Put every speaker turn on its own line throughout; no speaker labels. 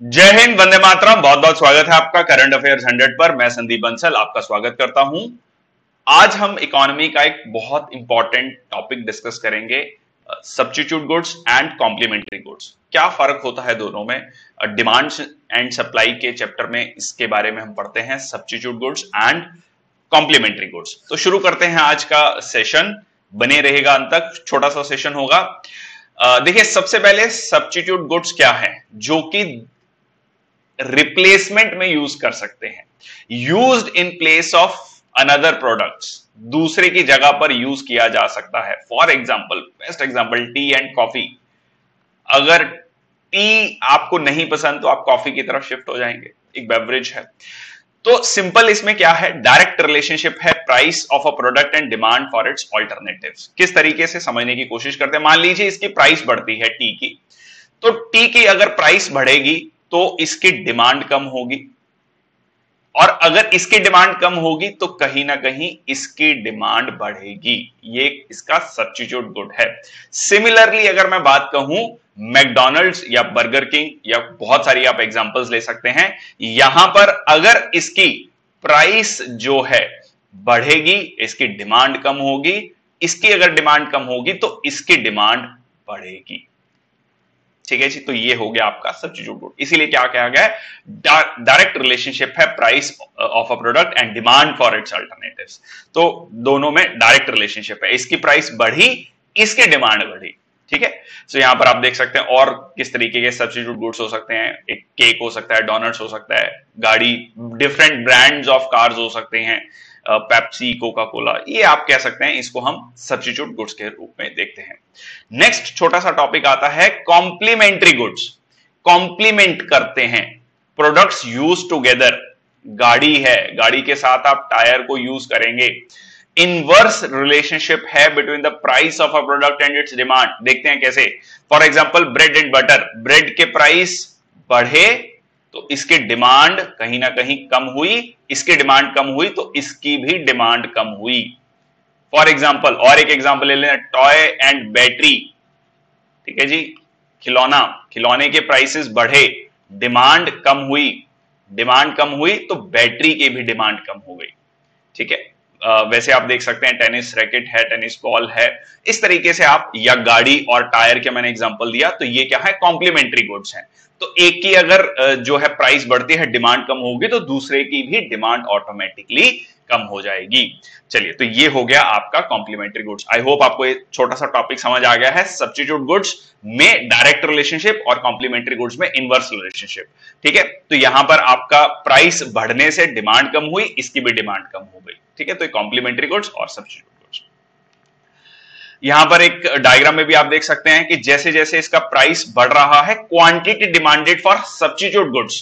जय हिंद, वंदे मातरम। बहुत बहुत स्वागत है आपका करंट अफेयर्स 100 पर। मैं संदीप बंसल आपका स्वागत करता हूं। आज हम इकोनॉमी का एक बहुत इंपॉर्टेंट टॉपिक डिस्कस करेंगे, substitute goods and complementary goods. क्या फर्क होता है दोनों में? डिमांड एंड सप्लाई के चैप्टर में इसके बारे में हम पढ़ते हैं, substitute goods and complementary goods. तो शुरू करते हैं आज का सेशन, बने रहेगा अंत तक, छोटा सा सेशन होगा। देखिए, सबसे पहले सब्स्टिट्यूट गुड्स क्या है, जो कि रिप्लेसमेंट में यूज कर सकते हैं, used in place of another products, दूसरे की जगह पर यूज किया जा सकता है। For example, best example, T and coffee. अगर टी आपको नहीं पसंद तो आप कॉफी की तरफ शिफ्ट हो जाएंगे, एक बेवरेज है। तो सिंपल इसमें क्या है, डायरेक्ट रिलेशनशिप है price of a product and demand for its alternatives. किस तरीके से समझने की कोशिश करते हैं, मान लीजिए इसकी प्राइस बढ़ती है टी की, तो टी की अगर प्राइस बढ़ेगी तो इसकी डिमांड कम होगी, और अगर इसकी डिमांड कम होगी तो कहीं ना कहीं इसकी डिमांड बढ़ेगी। ये इसका सब्स्टिट्यूट गुड है। सिमिलरली अगर मैं बात कहूं मैकडॉनल्ड्स या बर्गर किंग या बहुत सारी आप एग्जांपल्स ले सकते हैं, यहां पर अगर इसकी प्राइस जो है बढ़ेगी, इसकी डिमांड कम होगी, इसकी अगर डिमांड कम होगी तो इसकी डिमांड बढ़ेगी। ठीक है जी, तो ये हो गया आपका सब्स्टिट्यूट गुड। इसीलिए क्या कहा गया है, डायरेक्ट रिलेशनशिप है price of a product and demand for its alternatives. तो दोनों में डायरेक्ट रिलेशनशिप है, इसकी प्राइस बढ़ी, इसकी डिमांड बढ़ी। ठीक है, तो यहां पर आप देख सकते हैं और किस तरीके के सब्स्टिट्यूट गुड्स हो सकते हैं। एक केक हो सकता है, डोनट्स हो सकता है, गाड़ी, डिफरेंट ब्रांड्स ऑफ कार्स हो सकते हैं, पेप्सी, कोका कोला, ये आप कह सकते हैं, इसको हम सब्स्टिट्यूट गुड्स के रूप में देखते हैं। नेक्स्ट छोटा सा टॉपिक आता है कॉम्प्लीमेंट्री गुड्स। कॉम्प्लीमेंट करते हैं, प्रोडक्ट्स यूज टुगेदर। गाड़ी है, गाड़ी के साथ आप टायर को यूज करेंगे। इनवर्स रिलेशनशिप है between the price of a product and it's demand. देखते हैं कैसे। For example bread and butter, bread के प्राइस बढ़े तो इसकी डिमांड कहीं ना कहीं कम हुई, इसकी डिमांड कम हुई तो इसकी भी डिमांड कम हुई। फॉर एग्जाम्पल, और एक एग्जाम्पल ले लें, टॉय एंड बैटरी। ठीक है जी, खिलौना, खिलौने के प्राइसेस बढ़े, डिमांड कम हुई, डिमांड कम हुई तो बैटरी की भी डिमांड कम हो गई। ठीक है, वैसे आप देख सकते हैं टेनिस रैकेट है, टेनिस बॉल है, इस तरीके से आप, या गाड़ी और टायर के मैंने एग्जांपल दिया, तो ये क्या है, कॉम्प्लीमेंट्री गुड्स हैं। तो एक की अगर जो है प्राइस बढ़ती है, डिमांड कम होगी, तो दूसरे की भी डिमांड ऑटोमेटिकली कम हो जाएगी। चलिए, तो ये हो गया आपका कॉम्प्लीमेंट्री गुड्स। आई होप आपको ये छोटा सा टॉपिक समझ आ गया है, सब्स्टिट्यूट गुड्स में डायरेक्ट रिलेशनशिप और कॉम्प्लीमेंट्री गुड्स में इनवर्स रिलेशनशिप। ठीक है, तो यहां पर आपका प्राइस बढ़ने से डिमांड कम हुई, इसकी भी डिमांड कम हो गई। ठीक है, तो कॉम्प्लीमेंट्री गुड्स और सब्स्टिट्यूट गुड्स। यहां पर एक डायग्राम में भी आप देख सकते हैं कि जैसे जैसे इसका प्राइस बढ़ रहा है, quantity demanded for substitute goods,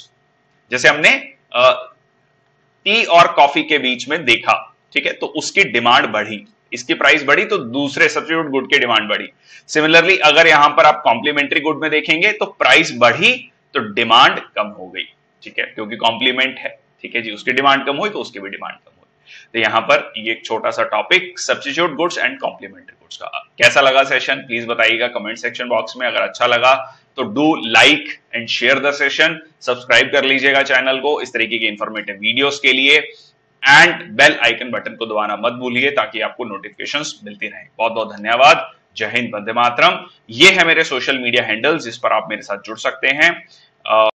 जैसे हमने टी और कॉफी के बीच में देखा। ठीक है, तो उसकी डिमांड बढ़ी, इसकी प्राइस बढ़ी तो दूसरे सब्स्टिट्यूट गुड की डिमांड बढ़ी। सिमिलरली अगर यहां पर आप कॉम्प्लीमेंट्री गुड में देखेंगे तो प्राइस बढ़ी तो डिमांड कम हो गई। ठीक है, क्योंकि कॉम्प्लीमेंट है। ठीक है जी, उसकी डिमांड कम हुई तो उसकी भी डिमांड कम हुई। तो यहां पर ये एक छोटा सा topic substitute goods and complementary goods का। कैसा लगा सेशन, प्लीज बताइएगा कमेंट सेक्शन बॉक्स में। अगर अच्छा लगा तो do like and share the session, subscribe कर लीजिएगा चैनल को इस तरीके के इंफॉर्मेटिव वीडियोस के लिए, एंड बेल आइकन बटन को दबाना मत भूलिए ताकि आपको नोटिफिकेशंस मिलती रहें। बहुत बहुत धन्यवाद। जय हिंद, वंदे मातरम। ये है मेरे सोशल मीडिया हैंडल्स जिस पर आप मेरे साथ जुड़ सकते हैं।